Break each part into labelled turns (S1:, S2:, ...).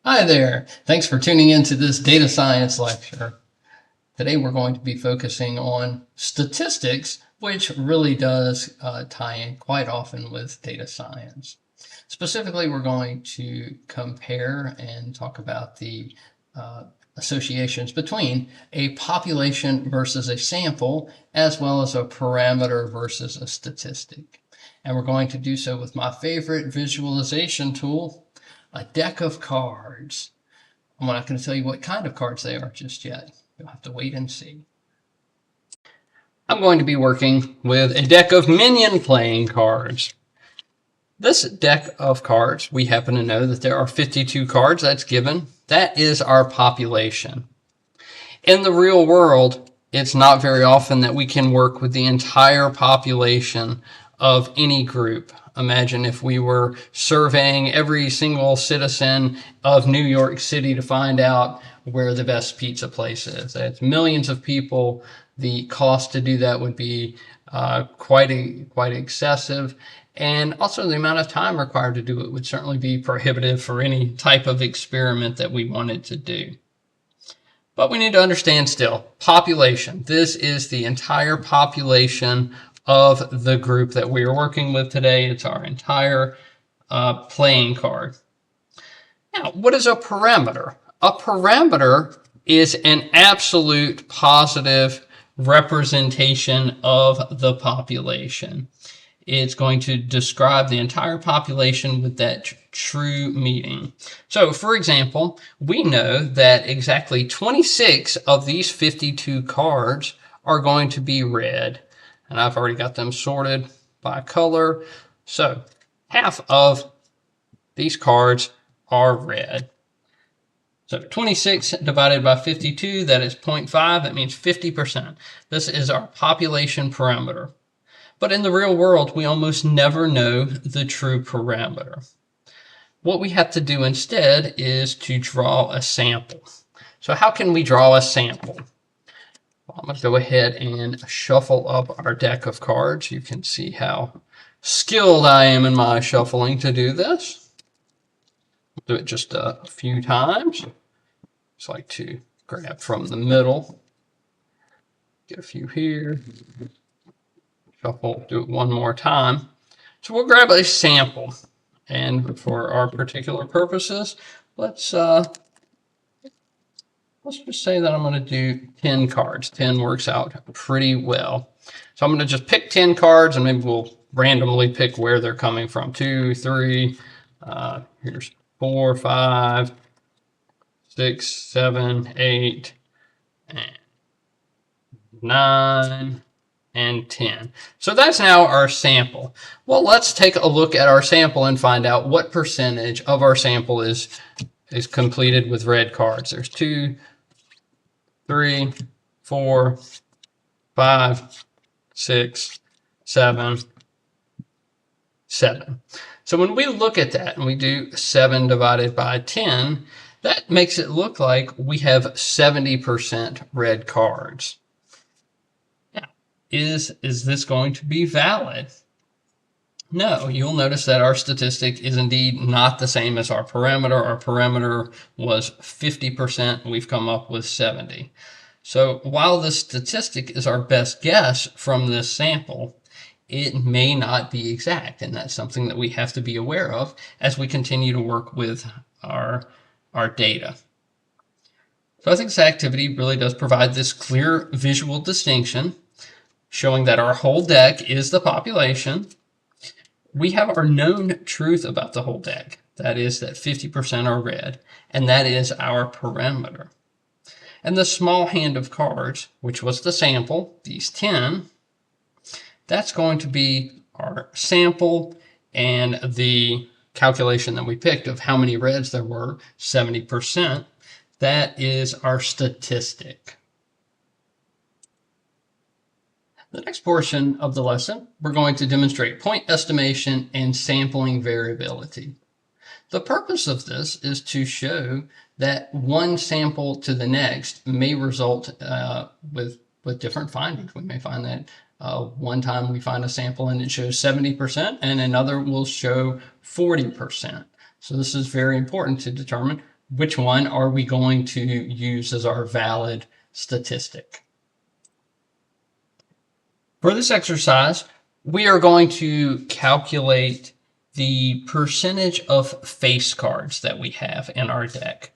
S1: Hi there. Thanks for tuning into this data science lecture. Today we're going to be focusing on statistics, which really does tie in quite often with data science. Specifically, we're going to compare and talk about the associations between a population versus a sample, as well as a parameter versus a statistic. And we're going to do so with my favorite visualization tool, a deck of cards. I'm not going to tell you what kind of cards they are just yet. You'll have to wait and see. I'm going to be working with a deck of minion playing cards. This deck of cards, we happen to know that there are 52 cards that's given. That is our population. In the real world, it's not very often that we can work with the entire population of any group. Imagine if we were surveying every single citizen of New York City to find out where the best pizza place is. That's millions of people. The cost to do that would be quite excessive. And also the amount of time required to do it would certainly be prohibitive for any type of experiment that we wanted to do. But we need to understand still, population. This is the entire population of the group that we are working with today. It's our entire playing card. Now, what is a parameter? A parameter is an absolute positive representation of the population. It's going to describe the entire population with that true meaning. So, for example, we know that exactly 26 of these 52 cards are going to be red. And I've already got them sorted by color. So, half of these cards are red. So 26 divided by 52, that is 0.5. That means 50%. This is our population parameter. But in the real world, we almost never know the true parameter. What we have to do instead is to draw a sample. So how can we draw a sample? Well, I'm going to go ahead and shuffle up our deck of cards. You can see how skilled I am in my shuffling to do this. Do it just a few times. Just like to grab from the middle. Get a few here. Shuffle, do it one more time. So we'll grab a sample. And for our particular purposes, let's just say that I'm going to do 10 cards. 10 works out pretty well. So I'm going to just pick 10 cards and maybe we'll randomly pick where they're coming from. 2, 3, here's 4, 5, 6, 7, 8, and 9, and 10. So that's now our sample. Well, let's take a look at our sample and find out what percentage of our sample is completed with red cards. There's 2, 3, 4, 5, 6, 7, 7. So when we look at that and we do 7 divided by 10, that makes it look like we have 70% red cards. Now, is this going to be valid? No, you'll notice that our statistic is indeed not the same as our parameter. Our parameter was 50%, we've come up with 70. So while the statistic is our best guess from this sample, it may not be exact, and that's something that we have to be aware of as we continue to work with our data. So I think this activity really does provide this clear visual distinction, showing that our whole deck is the population. We have our known truth about the whole deck. That is that 50% are red, and that is our parameter. And the small hand of cards, which was the sample, these 10, that's going to be our sample, and the calculation that we picked of how many reds there were, 70%, that is our statistic. The next portion of the lesson, we're going to demonstrate point estimation and sampling variability. The purpose of this is to show that one sample to the next may result with different findings. We may find that one time we find a sample and it shows 70%, and another will show 40%. So this is very important to determine which one are we going to use as our valid statistic? For this exercise, we are going to calculate the percentage of face cards that we have in our deck.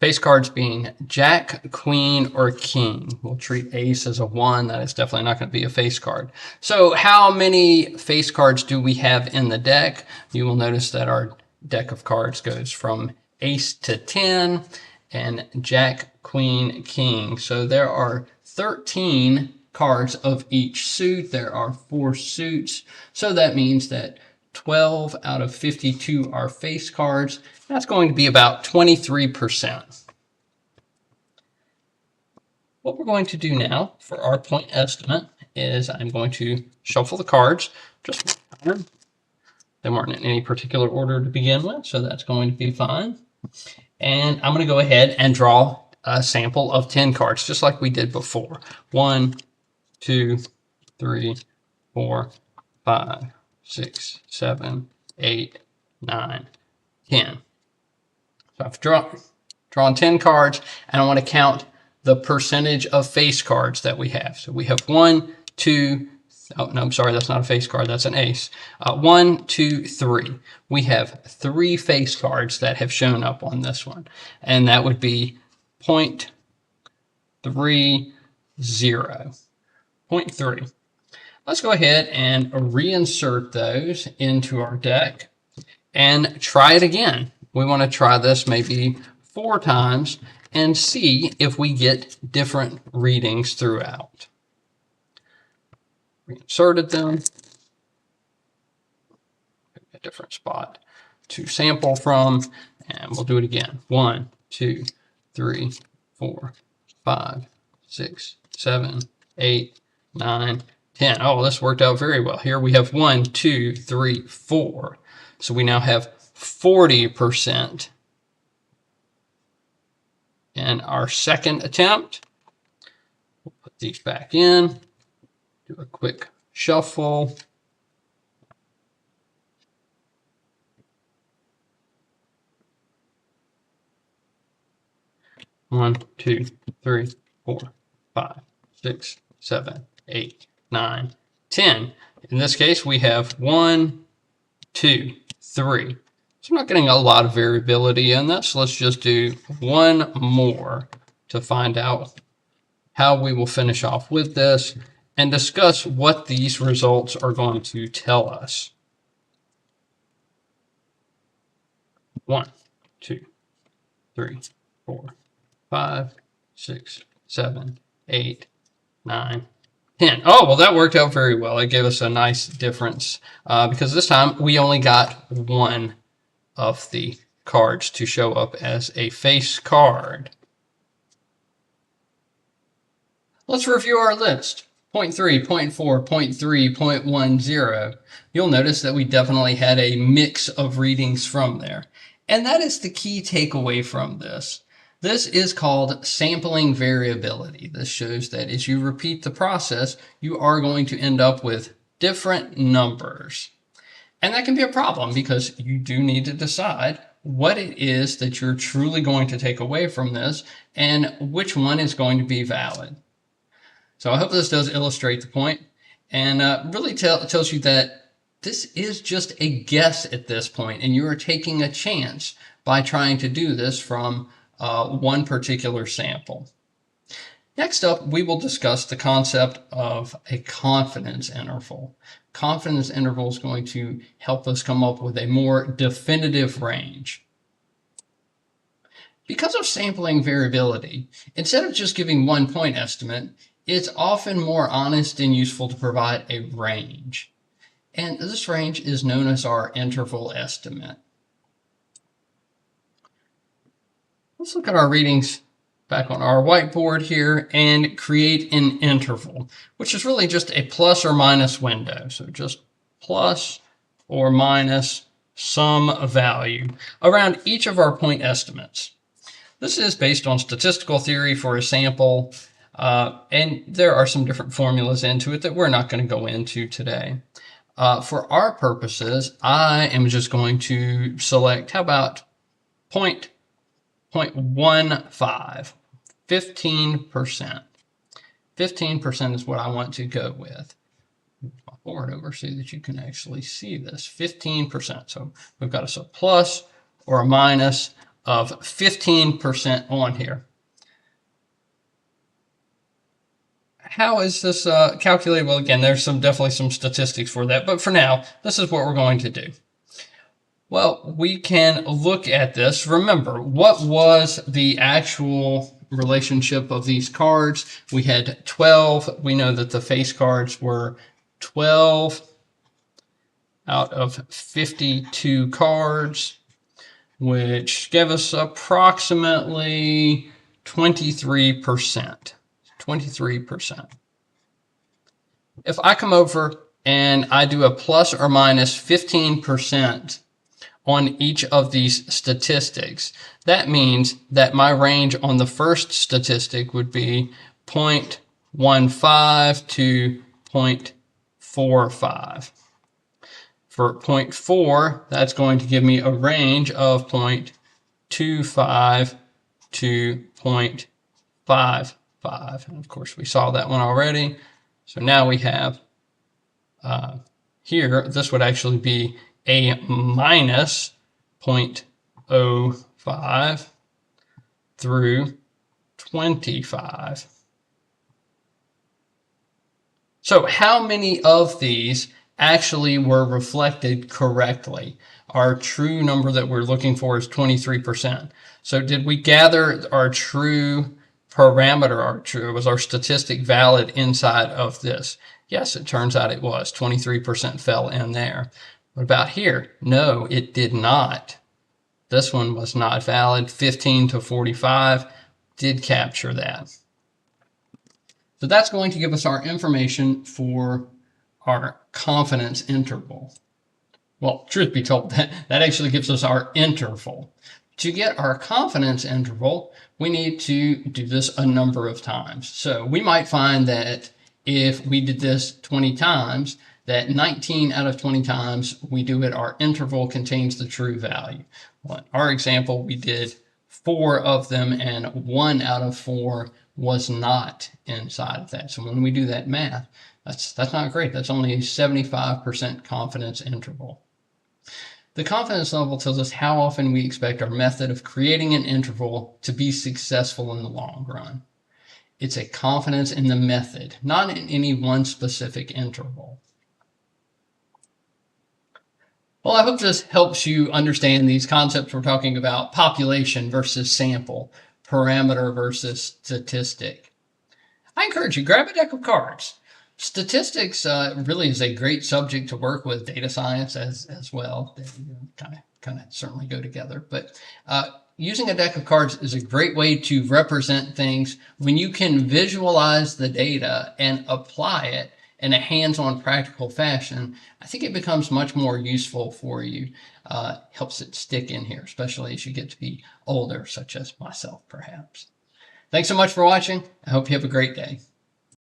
S1: Face cards being Jack, Queen, or King. We'll treat Ace as a 1. That is definitely not going to be a face card. So how many face cards do we have in the deck? You will notice that our deck of cards goes from Ace to 10 and Jack, Queen, King. So there are 13 cards of each suit. There are 4 suits. So that means that 12 out of 52 are face cards. That's going to be about 23%. What we're going to do now for our point estimate is I'm going to shuffle the cards just one time. They weren't in any particular order to begin with, so that's going to be fine. And I'm going to go ahead and draw a sample of 10 cards, just like we did before. 1, 2, 3, 4, 5, 6, 7, 8, 9, 10. So I've drawn 10 cards, and I want to count the percentage of face cards that we have. So we have 1, 2, oh no, I'm sorry, that's not a face card, that's an ace. 1, 2, 3. We have 3 face cards that have shown up on this one, and that would be 0.30. 0.3. Let's go ahead and reinsert those into our deck and try it again. We want to try this maybe 4 times and see if we get different readings throughout. Reinserted them. A different spot to sample from, and we'll do it again. 1, 2, 3, 4, 5, 6, 7, 8, 9, 10. Oh, this worked out very well. Here we have 1, 2, 3, 4. So we now have 40% in our second attempt. We'll put these back in, do a quick shuffle. One, 2, 3, 4, 5, 6, 7, 8, 9, 10. In this case, we have 1, 2, 3. So I'm not getting a lot of variability in this. Let's just do one more to find out how we will finish off with this and discuss what these results are going to tell us. 1, 2, 3, 4, 5, 6, 7, 8, 9, 10. Oh, well, that worked out very well. It gave us a nice difference because this time we only got one of the cards to show up as a face card. Let's review our list. 0.3, 0.4, 0.3, 0.10. You'll notice that we definitely had a mix of readings from there. And that is the key takeaway from this. This is called sampling variability. This shows that as you repeat the process, you are going to end up with different numbers. And that can be a problem because you do need to decide what it is that you're truly going to take away from this and which one is going to be valid. So I hope this does illustrate the point and really tells you that this is just a guess at this point, and you are taking a chance by trying to do this from one particular sample. Next up, we will discuss the concept of a confidence interval. Confidence interval is going to help us come up with a more definitive range. Because of sampling variability, instead of just giving one point estimate, it's often more honest and useful to provide a range. And this range is known as our interval estimate. Let's look at our readings back on our whiteboard here and create an interval, which is really just a plus or minus window. So just plus or minus some value around each of our point estimates. This is based on statistical theory for a sample, and there are some different formulas into it that we're not going to go into today. For our purposes, I am just going to select, how about 0.5 0.15, 15%. 15% is what I want to go with. Move my board over so that you can actually see this. 15%. So we've got us a plus or a minus of 15% on here. How is this calculated? Well, again, there's definitely some statistics for that, but for now, this is what we're going to do. Well, we can look at this. Remember, what was the actual relationship of these cards? We had 12. We know that the face cards were 12 out of 52 cards, which gave us approximately 23%. 23%. If I come over and I do a plus or minus 15% on each of these statistics, that means that my range on the first statistic would be 0.15 to 0.45. For 0.4, that's going to give me a range of 0.25 to 0.55. And of course, we saw that one already. So now we have here, this would actually be a minus 0.05 through 25. So how many of these actually were reflected correctly? Our true number that we're looking for is 23%. So did we gather our true parameter, was our statistic valid inside of this? Yes, it turns out it was. 23% fell in there. What about here? No, it did not. This one was not valid. 15 to 45 did capture that. So that's going to give us our information for our confidence interval. Well, truth be told, that actually gives us our interval. To get our confidence interval, we need to do this a number of times. So we might find that if we did this 20 times, that 19 out of 20 times we do it, our interval contains the true value. Well, in our example, we did 4 of them, and 1 out of 4 was not inside of that. So when we do that math, that's not great. That's only a 75% confidence interval. The confidence level tells us how often we expect our method of creating an interval to be successful in the long run. It's a confidence in the method, not in any one specific interval. Well, I hope this helps you understand these concepts we're talking about: population versus sample, parameter versus statistic. I encourage you, grab a deck of cards. Statistics really is a great subject to work with data science as well. They kind of certainly go together. But using a deck of cards is a great way to represent things. When you can visualize the data and apply it in a hands-on practical fashion, I think it becomes much more useful for you. Helps it stick in here, especially as you get to be older, such as myself, perhaps. Thanks so much for watching. I hope you have a great day.